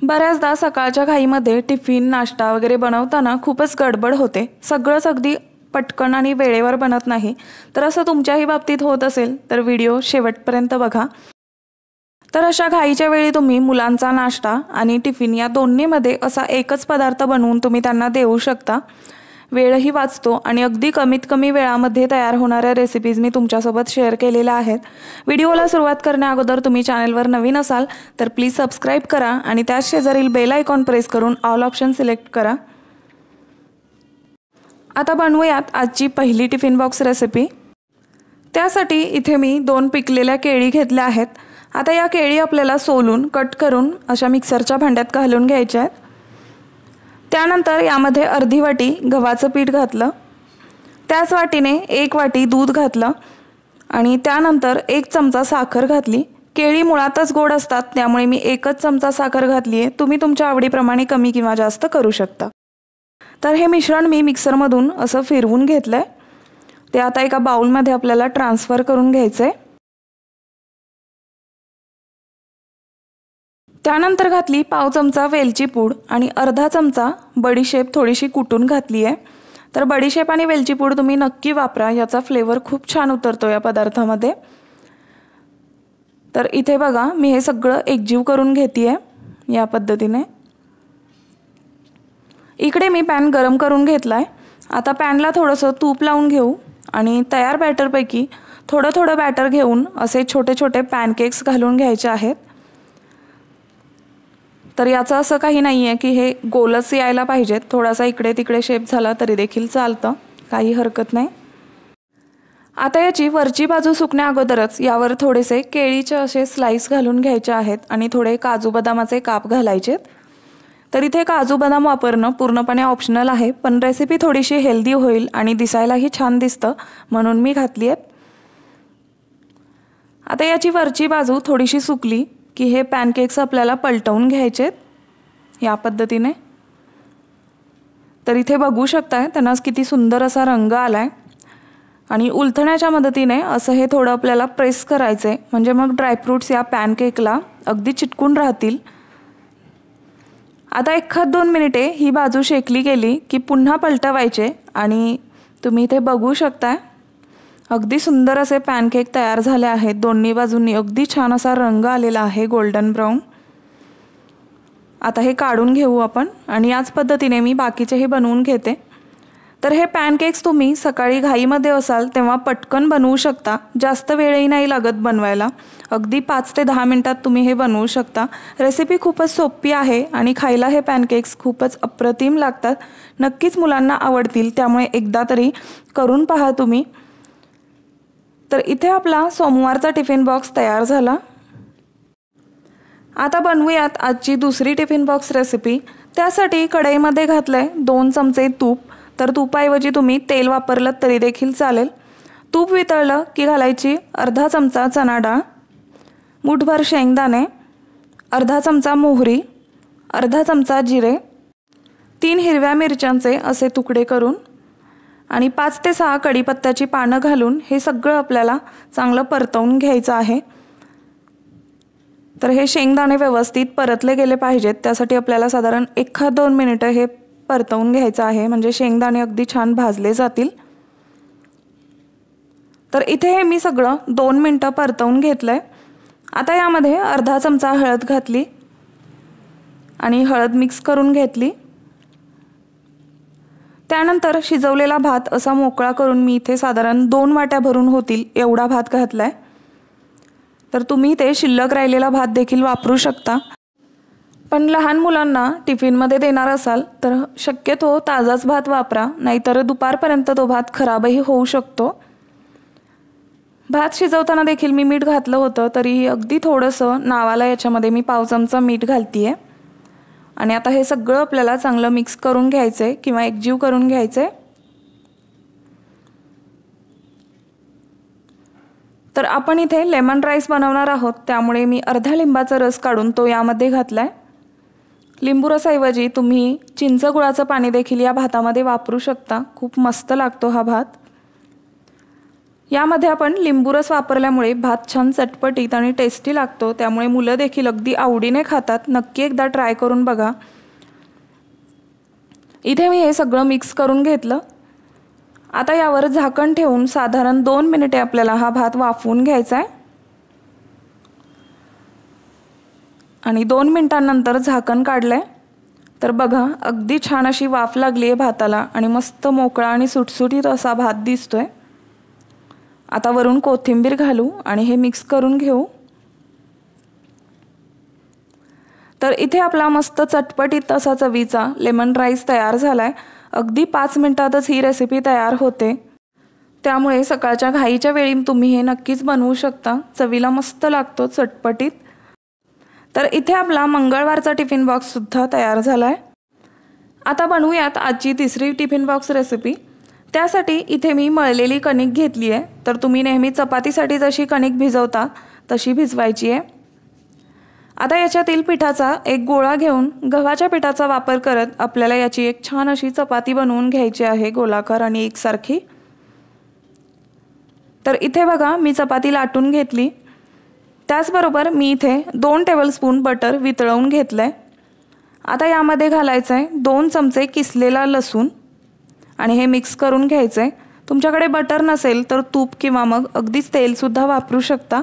बऱ्याचदा सकाळच्या घाईमध्ये टिफिन नाश्ता वगैरे बनवताना खूपच गडबड होते। सगळंच अगदी पटकन आणि वेळेवर बनत नाही। तर असं तुमच्याही बाबतीत होत असेल तर व्हिडिओ शेवटपर्यंत बघा। तर अशा घाईच्या वेळी तुम्ही मुलांचा नाश्ता आणि टिफिन या दोन्हीमध्ये असा एकच पदार्थ बनवून तुम्ही त्यांना देऊ शकता। वेळही वाचतो आणि अगदी कमीत कमी वेळामध्ये तयार होणाऱ्या रेसिपीज मी तुमच्यासोबत शेअर केलेल्या आहेत। व्हिडिओला सुरुवात करण्याअगोदर तुम्ही चॅनलवर नवीन असाल तर प्लीज सबस्क्राइब करा आणि त्याच शेजारील बेल आयकॉन प्रेस करून ऑल ऑप्शन सिलेक्ट करा। आता बनवूयात आजची पहिली टिफिन बॉक्स रेसिपी। त्यासाठी इथे मी 2 पिकलेल्या केळी घेतल्या आहेत। आता या केळी आपल्याला सोलून कट करून अशा मिक्सरच्या भांड्यात घालून घ्यायच्या आहेत। त्यानंतर यामध्ये अर्धी वाटी गव्हाचं पीठ घातलं, त्याच वाटीने 1 वाटी दूध घातलं आणि त्यानंतर 1 चमचा साखर घातली। केळी मुळातच गोड असतात त्यामुळे मी 1च चमचा साखर घातली आहे। तुम्ही तुमच्या आवडीप्रमाणे कमी किंवा जास्त करू शकता। तर हे मिश्रण मी मिक्सरमधून असं फिरवून घेतलंय। ते आता एका बाउलमध्ये आपल्याला ट्रान्सफर करून घ्यायचंय। त्यानंतर घातली पाव चमचा वेलची पूड आणि अर्धा चमचा बडीशेप थोडीशी कुटून घातली आहे। तर बडीशेप आणि वेलची पूड तुम्ही नक्की वापरा, याचा फ्लेवर खूप छान उतरतो या पदार्थामध्ये। तर इथे बघा मी हे सगळं एकजीव करून घेतेय या पद्धतीने। इकडे मी पॅन गरम करून घेतलाय। आता पॅनला थोडंसं तूप लावून घेऊ आणि तयार बॅटरपैकी थोडं थोडं बॅटर घेऊन असे छोटे छोटे पॅनकेक्स घालून घ्यायचे आहेत। तर याचं असं काही नाहीये की हे गोलच यायला पाहिजेत, थोडासा इकडे तिकडे शेप झाला तरी देखील चालतं, काही हरकत नाही। आता याची वरची बाजू सुकण्या अगोदरच यावर थोडेसे केळीचे असे स्लाइस घालून घ्यायचे आहेत आणि थोडे काजू बदामाचे काप घालायचे। तर इथे काजू बदाम वापरणं पूर्णपणे ऑप्शनल आहे, पण रेसिपी थोडीशी हेल्दी होईल आणि दिसायलाही छान दिसतं म्हणून मी घातली आहे। आता याची वरची बाजू थोडीशी सुकली की हे पॅनकेक्स आपल्याला पलटवून घ्यायचे या पद्धतीने। तर इथे बघू शकताय त्यांना किती सुंदर असा रंग आलाय आणि उलथण्याच्या मदतीने असं हे थोडं आपल्याला प्रेस करायचंय, म्हणजे मग ड्रायफ्रुट्स या पॅनकेकला अगदी चिटकून राहतील। आता 1-2 मिनिटे ही बाजू शेकली गेली की पुन्हा पलटवायचे आणि तुम्ही इथे बघू शकताय अगदी सुंदर असे पॅनकेक तयार झाले आहेत। दोन्ही बाजूंनी अगदी छान असा रंग आलेला आहे, गोल्डन ब्राऊन। आता हे काढून घेऊ आपण आणि याच पद्धतीने मी बाकीचेही बनवून घेते। तर हे पॅनकेक्स तुम्ही सकाळी घाईमध्ये असाल तेव्हा पटकन बनवू शकता, जास्त वेळही नाही लागत बनवायला। अगदी 5 ते 10 मिनिटात तुम्ही हे बनवू शकता। रेसिपी खूपच सोपी आहे आणि खायला हे पॅनकेक्स खूपच अप्रतिम लागतात। नक्कीच मुलांना आवडतील, त्यामुळे एकदा तरी करून पहा तुम्ही। तर इथे आपला सोमवारचा टिफिन बॉक्स तयार झाला। आता बनवूयात आजची दुसरी टिफिन बॉक्स रेसिपी। त्यासाठी कढईमध्ये घातलंय 2 चमचे तूप। तर तुपाऐवजी तुम्ही तेल वापरलं तरी देखील चालेल। तूप वितळलं की घालायची अर्धा चमचा चणा डाळ, मुठभर शेंगदाणे, अर्धा चमचा मोहरी, अर्धा चमचा जिरे, 3 हिरव्या मिरच्यांचे असे तुकडे करून आणि 5 ते 6 कढीपत्त्याची पानं घालून हे सगळं आपल्याला चांगलं परतवून घ्यायचं आहे। तर हे शेंगदाणे व्यवस्थित परतले गेले पाहिजेत, त्यासाठी आपल्याला साधारण 1-2 मिनिटं हे परतवून घ्यायचं आहे, म्हणजे शेंगदाणे अगदी छान भाजले जातील। तर इथे हे मी सगळं 2 मिनिटं परतवून घेतलंय। आता यामध्ये अर्धा चमचा हळद घातली आणि हळद मिक्स करून घेतली। त्यानंतर शिजवलेला भात असा मोकळा करून मी इथे साधारण 2 वाट्या भरून होतील एवढा भात घातलाय। तर तुम्ही ते शिल्लक राहिलेला भात देखील वापरू शकता, पण लहान मुलांना टिफिनमध्ये देणार असाल तर शक्यतो ताजाच भात वापरा, नाहीतर दुपारपर्यंत तो भात खराबही होऊ शकतो। भात शिजवताना देखील मी मीठ घातलं होतं, तरी अगदी थोडंसं नावाला याच्यामध्ये मी पाव चमचा मीठ घालतीये। आणि आता हे सगळं आपल्याला चांगलं मिक्स करून घ्यायचंय किंवा एकजीव करून घ्यायचंय। तर आपण इथे लेमन राईस बनवणार आहोत, त्यामुळे मी अर्धा लिंबाचा रस काढून तो यामध्ये घातलाय। लिंबू रसाऐवजी तुम्ही चिंच गुळाचं पाणी देखील या भातामध्ये वापरू शकता, खूप मस्त लागतो हा भात। यामध्ये आपण लिंबू रस वापरल्यामुळे भात छान चटपटीत आणि टेस्टी लागतो, त्यामुळे मुलं देखील अगदी आवडीने खातात. नक्की एकदा ट्राय करून बघा. इथे मी हे सगळं मिक्स करून घेतलं. आता यावर झाकण ठेवून साधारण 2 मिनिटे आपल्याला हा भात वाफवून घ्यायचा आहे. आणि 2 मिनिटांनंतर झाकण काढलंय तर बघा अगदी छान अशी वाफ लागली आहे भाताला आणि मस्त मोकळा आणि सुटसुटीत असा भात दिसतोय. आता वरून कोथिंबीर घालू आणि हे मिक्स करून घेऊ. तर इथे आपला मस्त चटपटीत असा चवीचा लेमन राईस तयार झालाय. अगदी 5 मिनिटातच ही रेसिपी तयार होते, त्यामुळे सकाळच्या घाईच्या वेळी तुम्ही हे नक्कीच बनवू शकता. चवीला मस्त लागतो, चटपटीत. तर इथे आपला मंगळवारचा टिफिन बॉक्स सुद्धा तयार झालाय. आता बनवूयात आजची तिसरी टिफिन बॉक्स रेसिपी. त्यासाठी इथे मी मळलेली कणिक घेतली आहे. तर तुम्ही नेहमी चपातीसाठी जशी कणिक भिजवता तशी भिजवायची आहे. आता याच्यातील पिठाचा एक गोळा घेऊन गव्हाच्या पिठाचा वापर करत आपल्याला याची एक छान अशी चपाती बनवून घ्यायची आहे, गोलाकार आणि एकसारखी. तर इथे बघा मी चपाती लाटून घेतली. त्याचबरोबर मी इथे 2 टेबलस्पून बटर वितळवून घेतलंय. आता यामध्ये घालायचं आहे 2 चमचे किसलेला लसूण आणि हे मिक्स करून घ्यायचं आहे. तुमच्याकडे बटर नसेल तर तूप किंवा मग अगदीच तेलसुद्धा वापरू शकता.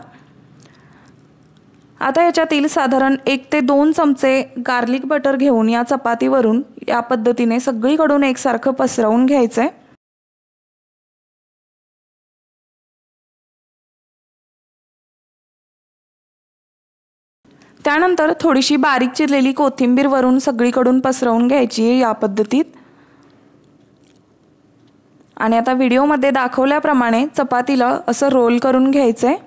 आता याच्यातील साधारण 1 ते 2 चमचे गार्लिक बटर घेऊन या चपातीवरून या पद्धतीने सगळीकडून एकसारखं पसरवून घ्यायचं आहे. त्यानंतर थोडीशी बारीक चिरलेली कोथिंबीर वरून सगळीकडून पसरवून घ्यायची आहे या पद्धतीत. आणि आता व्हिडिओमध्ये दाखवल्याप्रमाणे चपातीला असं रोल करून घ्यायचं आहे.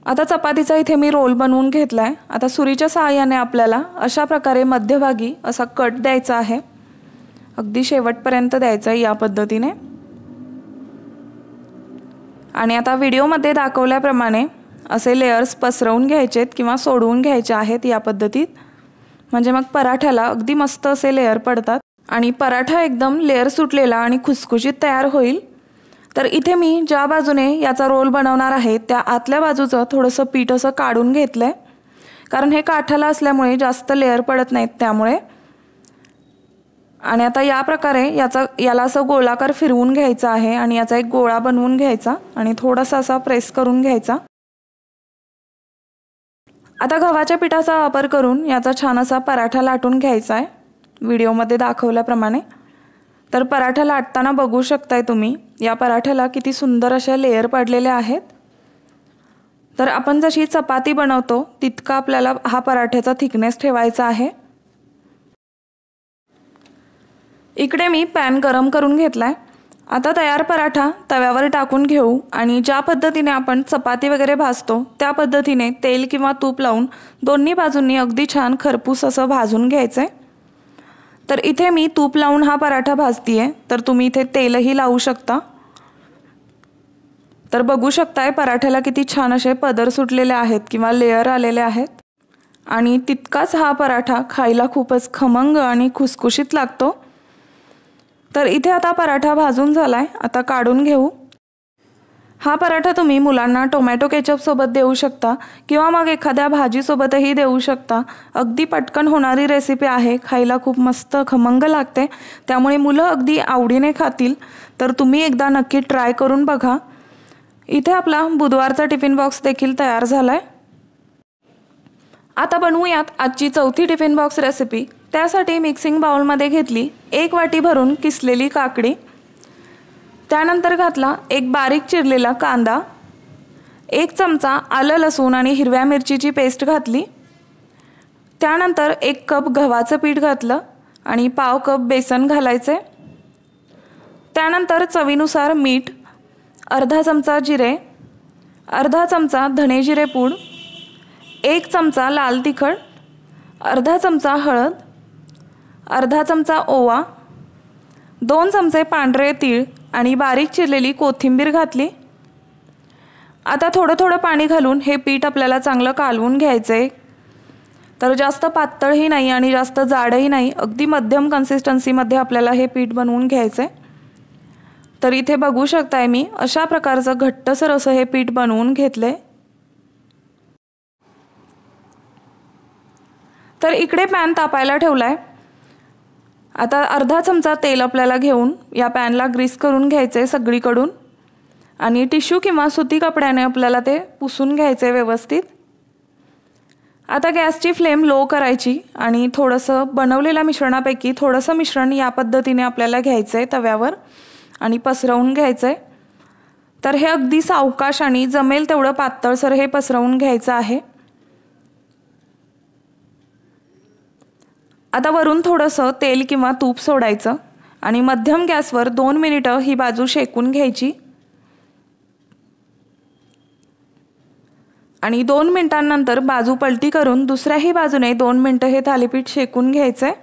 आता चपातीचा इथे मी रोल बनवून घेतलाय. आता सुरीच्या सहाय्याने आपल्याला अशा प्रकारे मध्यभागी असा कट द्यायचा आहे. अगदी शेवटपर्यंत द्यायचा आहे या पद्धतीने. आणि आता व्हिडिओमध्ये दाखवल्याप्रमाणे असे लेयर्स पसरवून घ्यायचेत किंवा सोडवून घ्यायचे आहेत या पद्धतीत. म्हणजे मग पराठ्याला अगदी मस्त असे लेयर पडतात आणि पराठा एकदम लेयर सुटलेला आणि खुसखुशीत तयार होईल. तर इथे मी ज्या बाजूने याचा रोल बनवणार आहे त्या आतल्या बाजूचं थोडंसं पीठ असं काढून घेतलंय, कारण हे काठाला असल्यामुळे जास्त लेयर पडत नाहीत त्यामुळे. आणि आता या प्रकारे याला असं गोलाकार फिरवून घ्यायचा आहे आणि याचा एक गोळा बनवून घ्यायचा आणि थोडासा असा प्रेस करून घ्यायचा. आता गव्हाच्या पिठाचा वापर करून याचा छान असा पराठा लाटून घ्यायचा आहे व्हिडिओमध्ये दाखवल्याप्रमाणे. तर पराठा लाटताना बघू शकताय तुम्ही या पराठ्याला किती सुंदर अशा लेयर पडलेल्या आहेत. तर आपण जशी चपाती बनवतो तितका आपल्याला हा पराठ्याचा थिकनेस ठेवायचा आहे. इकडे मी पॅन गरम करून घेतलाय. आता तयार पराठा तव्यावर टाकून घेऊ आणि ज्या पद्धतीने आपण चपाती वगैरे भाजतो त्या पद्धतीने तेल किंवा तूप लावून दोन्ही बाजूंनी अगदी छान खरपूस असं भाजून घ्यायचंय. तर इथे मी तूप लावून हा पराठा भाजतीये, तर तुम्ही इथे तेलही लावू शकता. तर बघू शकताय पराठ्याला किती छान असे पदर सुटलेले आहेत किंवा लेयर आलेले आहेत. आणि तितकाच हा पराठा खायला खूपच खमंग आणि खुसखुशीत लागतो. तर इथे आता पराठा भाजून झालाय, आता काढून घेऊ. हा पराठा तुम्ही मुलांना टोमॅटो केचप सोबत देऊ शकता किंवा मग एखाद्या भाजीसोबतही देऊ शकता. अगदी पटकन होणारी रेसिपी आहे, खायला खूप मस्त खमंग लागते, त्यामुळे मुलं अगदी आवडीने खातील. तर तुम्ही एकदा नक्की ट्राय करून बघा. इथे आपला बुधवारचा टिफिन बॉक्स देखील तयार झालाय. आता बनवूयात आजची चौथी टिफिन बॉक्स रेसिपी. त्यासाठी मिक्सिंग बाउलमध्ये घेतली 1 वाटी भरून किसलेली काकडी. त्यानंतर घातला एक बारीक चिरलेला कांदा, 1 चमचा आलं लसूण आणि हिरव्या मिरचीची पेस्ट घातली. त्यानंतर 1 कप गव्हाचं पीठ घातलं आणि पाव कप बेसन घालायचे. त्यानंतर चवीनुसार मीठ, अर्धा चमचा जिरे, अर्धा चमचा धणे जिरे पूड, 1 चमचा लाल तिखट, अर्धा चमचा हळद, अर्धा चमचा ओवा, 2 चमचे पांढरे तीळ आणि बारीक चिरलेली कोथिंबीर घातली. आता थोडं थोडं पाणी घालून हे पीठ आपल्याला चांगलं कालवून घ्यायचंय. तर जास्त पातळही नाही आणि जास्त जाडही नाही, अगदी मध्यम कन्सिस्टन्सीमध्ये आपल्याला हे पीठ बनवून घ्यायचं आहे। तर इथे बघू शकताय मी अशा प्रकारचं घट्टसर असं हे पीठ बनवून घेतलंय। तर इकडे पॅन तापायला ठेवलाय। आता अर्धा चमचा तेल आपल्याला घेऊन या पॅनला ग्रीस करून घ्यायचे सगळीकडून आणि टिश्यू किंवा सुती कपड्याने आपल्याला ते पुसून घ्यायचे व्यवस्थित। आता गॅसची फ्लेम लो करायची आणि थोडंसं बनवलेल्या मिश्रणापैकी थोडंसं मिश्रण या पद्धतीने आपल्याला घ्यायचं आहे तव्यावर आणि पसरवून घ्यायचं आहे। तर हे अगदी सावकाश आणि जमेल तेवढं पातळसर हे पसरवून घ्यायचं आहे। आता वरून थोडंसं तेल किंवा तूप सोडायचं आणि मध्यम गॅसवर 2 मिनिटं ही बाजू शेकून घ्यायची आणि 2 मिनिटांनंतर बाजू पलटी करून दुसऱ्याही बाजूने 2 मिनिटं हे थालीपीठ शेकून घ्यायचंय।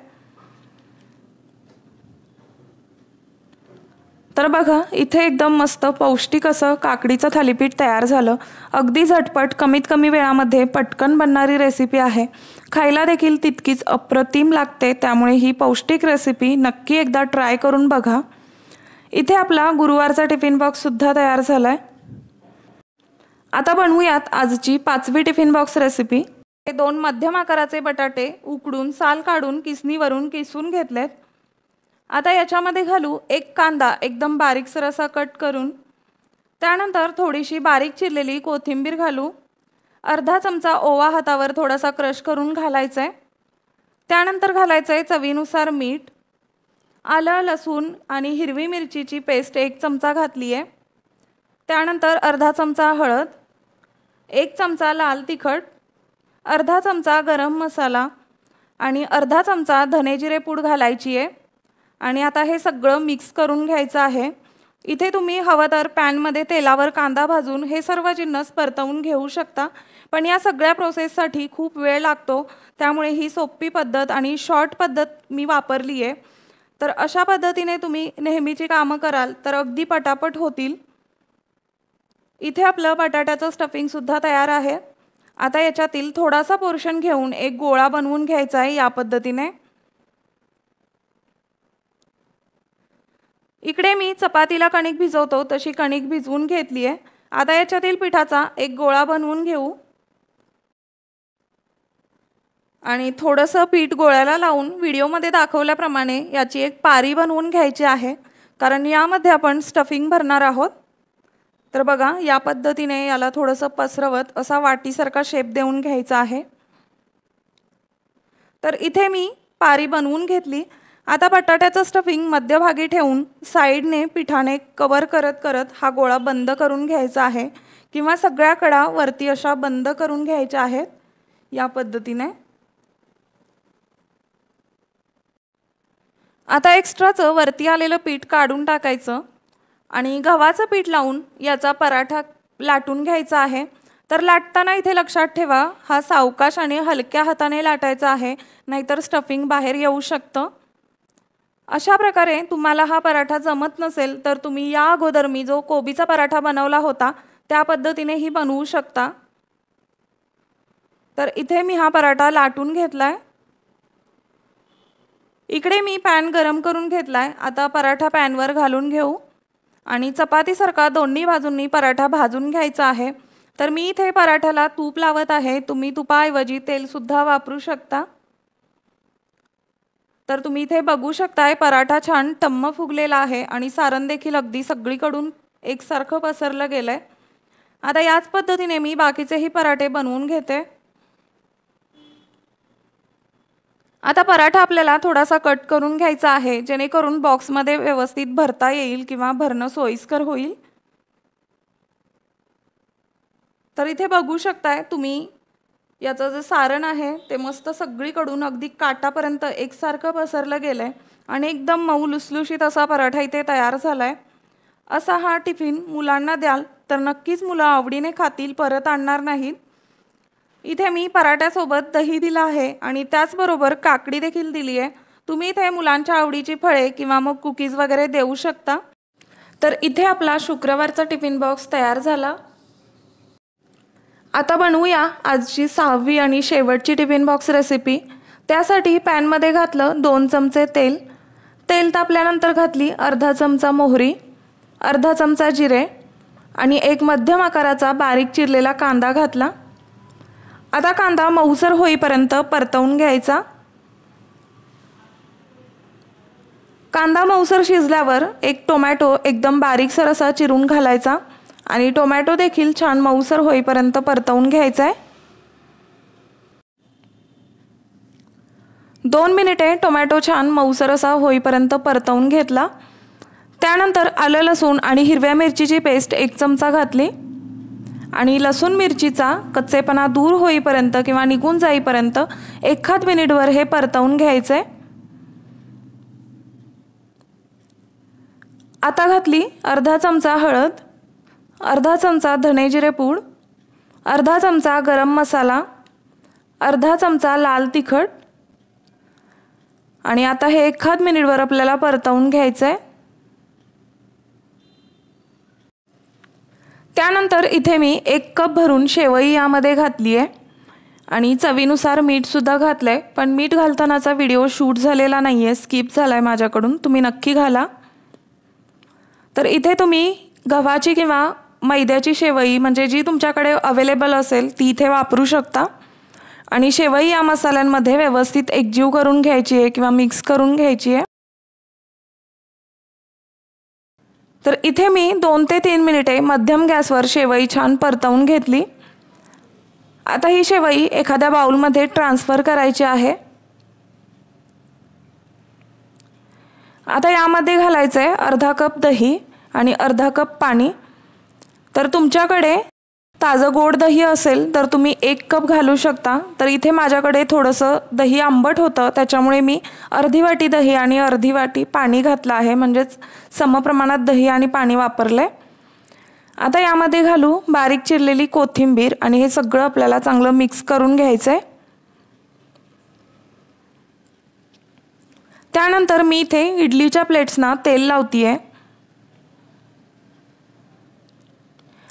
तर बघा इथे एकदम मस्त पौष्टिक असं काकडीचं थालीपीठ तयार झालं। अगदी झटपट कमीत कमी वेळामध्ये पटकन बनणारी रेसिपी आहे। खायला देखील तितकीच अप्रतिम लागते, त्यामुळे ही पौष्टिक रेसिपी नक्की एकदा ट्राय करून बघा। इथे आपला गुरुवारचा टिफिन बॉक्स सुद्धा तयार झालाय। आता बनवूयात आजची 5वी टिफिन बॉक्स रेसिपी। हे 2 मध्यम आकाराचे बटाटे उकडून साल काढून किसणीवरून किसून घेतलेत। आता याच्यामध्ये घालू 1 कांदा एकदम बारीकसर असा कट करून, त्यानंतर थोडीशी बारीक चिरलेली कोथिंबीर घालू, अर्धा चमचा ओवा हातावर थोडासा क्रश करून घालायचा आहे, त्यानंतर घालायचं आहे चवीनुसार मीठ, आलं लसूण आणि हिरवी मिरचीची पेस्ट 1 चमचा घातली आहे, त्यानंतर अर्धा चमचा हळद, 1 चमचा लाल तिखट, अर्धा चमचा गरम मसाला आणि अर्धा चमचा धने जिरे पूड घालायची आहे आणि आता हे सगळं मिक्स करून घ्यायचं आहे। इथे तुम्ही हवं तर पॅनमध्ये तेलावर कांदा भाजून हे सर्व जिन्नस परतवून घेऊ शकता, पण या सगळ्या प्रोसेससाठी खूप वेळ लागतो, त्यामुळे ही सोपी पद्धत आणि शॉर्ट पद्धत मी वापरली आहे। तर अशा पद्धतीने तुम्ही नेहमीची कामं कराल तर अगदी पटापट होतील। इथे आपलं बटाट्याचं स्टफिंग सुद्धा तयार आहे। आता याच्यातील थोडासा पोर्शन घेऊन एक गोळा बनवून घ्यायचा आहे या पद्धतीने। इकडे मी चपातीला कणिक भिजवतो तशी कणिक भिजवून घेतली आहे। आता याच्यातील पिठाचा एक गोळा बनवून घेऊ आणि थोडंसं पीठ गोळ्याला लावून व्हिडिओमध्ये दाखवल्याप्रमाणे याची एक पारी बनवून घ्यायची आहे, कारण यामध्ये आपण स्टफिंग भरणार आहोत। तर बघा या पद्धतीने याला थोडंसं पसरवत असा वाटीसारखा शेप देऊन घ्यायचा आहे। तर इथे मी पारी बनवून घेतली। आता बटाट्याचं स्टफिंग मध्यभागी ठेवून साईडने पिठाने कव्हर करत करत हा गोळा बंद करून घ्यायचा आहे, किंवा सगळ्या कडा वरती अशा बंद करून घ्यायच्या आहेत या पद्धतीने। आता एक्स्ट्राचं वरती आलेलं पीठ काढून टाकायचं आणि गव्हाचं पीठ लावून याचा पराठा लाटून घ्यायचा आहे। तर लाटताना इथे लक्षात ठेवा हा सावकाश आणि हलक्या हाताने लाटायचा आहे, नाहीतर स्टफिंग बाहेर येऊ शकतं। अशा प्रकारे तुम्हाला हा पराठा जमत नसेल तर तुम्ही या अगोदर मी जो कोबीचा पराठा बनवला होता त्या पद्धतीनेही बनवू शकता। तर इथे मी हा पराठा लाटून घेतलाय। इकडे मी पॅन गरम करून घेतलाय। आता पराठा पॅनवर घालून घेऊ आणि चपातीसारखा दोन्ही बाजूंनी पराठा भाजून घ्यायचा आहे। तर मी इथे पराठ्याला तूप लावत आहे, तुम्ही तुपाऐवजी तेल सुद्धा वापरू शकता। तर तुम्ही इथे बघू शकताय पराठा छान टम्म फुगलेला आहे आणि सारण देखील अगदी सगळीकडून एकसारखं पसरलं गेलंय। आता याच पद्धतीने मी बाकीचेही पराठे बनवून घेते। आता पराठा आपल्याला थोडासा कट करून घ्यायचा आहे, जेणेकरून बॉक्समध्ये व्यवस्थित भरता येईल किंवा भरणं सोयीस्कर होईल। तर इथे बघू शकताय तुम्ही याचं जे सारण आहे ते मस्त सगळीकडून अगदी काटापर्यंत एकसारखं पसरलं गेलंय आणि एकदम मऊ लुसलुशीत असा पराठा इथे तयार झालाय। असा हा टिफिन मुलांना द्याल तर नक्कीच मुलं आवडीने खातील, परत आणणार नाहीत। इथे मी पराठ्यासोबत दही दिला आहे आणि त्याचबरोबर काकडी देखील दिली आहे। तुम्ही इथे मुलांच्या आवडीची फळे किंवा मग कुकीज वगैरे देऊ शकता। तर इथे आपला शुक्रवारचा टिफिन बॉक्स तयार झाला। आता बनवूया आजची 6वी आणि शेवटची टिफिन बॉक्स रेसिपी। त्यासाठी पॅन मध्ये घातलं 2 चमचे तेल। तेल तापल्यानंतर घातली अर्धा चमचा मोहरी, अर्धा चमचा जिरे आणि एक मध्यम आकाराचा बारीक चिरलेला कांदा घातला। आता कांदा मऊसर होईपर्यंत परतवून घ्यायचा। कांदा मऊसर शिजल्यावर एक टोमॅटो एकदम बारीकसर असा चिरून घालायचा आणि टोमॅटो देखील छान मऊसर होईपर्यंत परतवून घ्यायचा आहे। 2 मिनिटे टोमॅटो छान मऊसर असा होईपर्यंत परतवून घेतला। त्यानंतर आलं लसूण आणि हिरव्या मिरचीची पेस्ट 1 चमचा घातली आणि लसूण मिरचीचा कच्चेपणा दूर होईपर्यंत किंवा निघून जाईपर्यंत 1 मिनिटवर हे परतवून घ्यायचे। आता घातली अर्धा चमचा हळद, अर्धा चमचा धने जिरे पूड, अर्धा चमचा गरम मसाला, अर्धा चमचा लाल तिखट आणि आता हे 1 मिनिटवर आपल्याला परतवून घ्यायचे आहे। त्यानंतर इथे मी 1 कप भरून शेवई यामध्ये घातली आहे आणि चवीनुसार मीठ सुद्धा घातलंय, पण मीठ घालतानाचा व्हिडिओ शूट झालेला नाहीये, स्किप झालाय माझ्याकडून, तुम्ही नक्की घाला। तर इथे तुम्ही गव्हाची किंवा मैद्याची शेवई म्हणजे जी तुमच्याकडे अवेलेबल असेल ती इथे वापरू शकता आणि शेवई या मसाल्यांमध्ये व्यवस्थित एकजीव करून घ्यायची आहे किंवा मिक्स करून घ्यायची आहे। तर इथे मी 2 ते 3 मिनिटे मध्यम गॅसवर शेवई छान परतवून घेतली। आता ही शेवई एखाद्या बाउलमध्ये ट्रान्सफर करायची आहे। आता यामध्ये घालायचे अर्धा कप दही आणि अर्धा कप पाणी। तर तुमच्याकडे ताजं गोड दही असेल तर तुम्ही 1 कप घालू शकता। तर इथे माझ्याकडे थोडंसं दही आंबट होतं, त्याच्यामुळे मी अर्धी वाटी दही आणि अर्धी वाटी पाणी घातलं आहे, म्हणजेच समप्रमाणात दही आणि पाणी वापरलंय। आता यामध्ये घालू बारीक चिरलेली कोथिंबीर आणि हे सगळं आपल्याला चांगलं मिक्स करून घ्यायचंय। त्यानंतर मी इथे इडलीच्या प्लेट्सना तेल लावतीये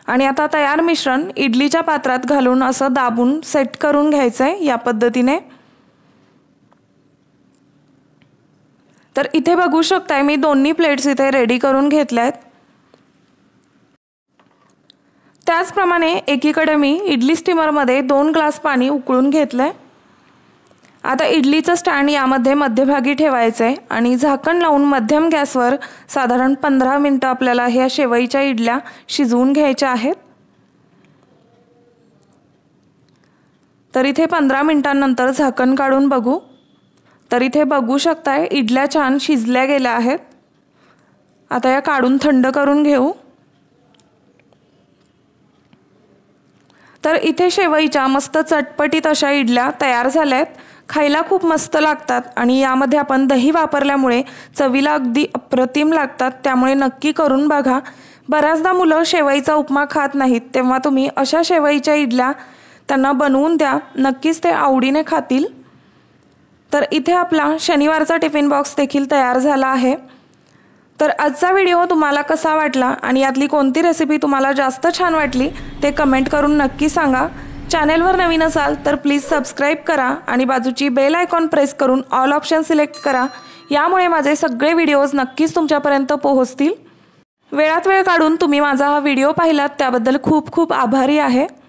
आणि आता तयार मिश्रण इडलीच्या पात्रात घालून असं दाबून सेट करून घ्यायचंय या पद्धतीने। तर इथे बघू शकताय मी दोन्ही प्लेट्स इथे रेडी करून घेतल्यात। त्याचप्रमाणे एकीकडे मी इडली स्टीमरमध्ये 2 ग्लास पाणी उकळून घेतलंय। आता इडलीचं स्टँड यामध्ये मध्यभागी ठेवायचंय आणि झाकण लावून मध्यम गॅसवर साधारण 15 मिनिटं आपल्याला ह्या शेवईच्या इडल्या शिजवून घ्यायच्या आहेत। तर इथे 15 मिनिटांनंतर झाकण काढून बघू, तर इथे बघू शकताय इडल्या छान शिजल्या गेल्या आहेत। आता या काढून थंड करून घेऊ। तर इथे शेवईच्या मस्त चटपटीत अशा इडल्या तयार झाल्यात। खायला खूप मस्त लागतात आणि यामध्ये आपण दही वापरल्यामुळे चवीला अगदी अप्रतिम लागतात, त्यामुळे नक्की करून बघा। बऱ्याचदा मुलं शेवईचा उपमा खात नाहीत, तेव्हा तुम्ही अशा शेवईच्या इडल्या त्यांना बनवून द्या, नक्कीच ते आवडीने खातील। तर इथे आपला शनिवारचा टिफिन बॉक्स देखील तयार झाला आहे। तर आजचा व्हिडिओ तुम्हाला कसा वाटला आणि यातली कोणती रेसिपी तुम्हाला जास्त छान वाटली ते कमेंट करून नक्की सांगा। चॅनलवर नवीन असाल तर प्लीज सबस्क्राइब करा आणि बाजूची बेल आयकॉन प्रेस करून ऑल ऑप्शन सिलेक्ट करा, यामुळे माझे सगळे व्हिडिओज नक्कीच तुमच्यापर्यंत पोहोचतील। वेळात वेळ काढून तुम्ही माझा हा व्हिडिओ पाहिलात त्याबद्दल खूप खूप आभारी आहे।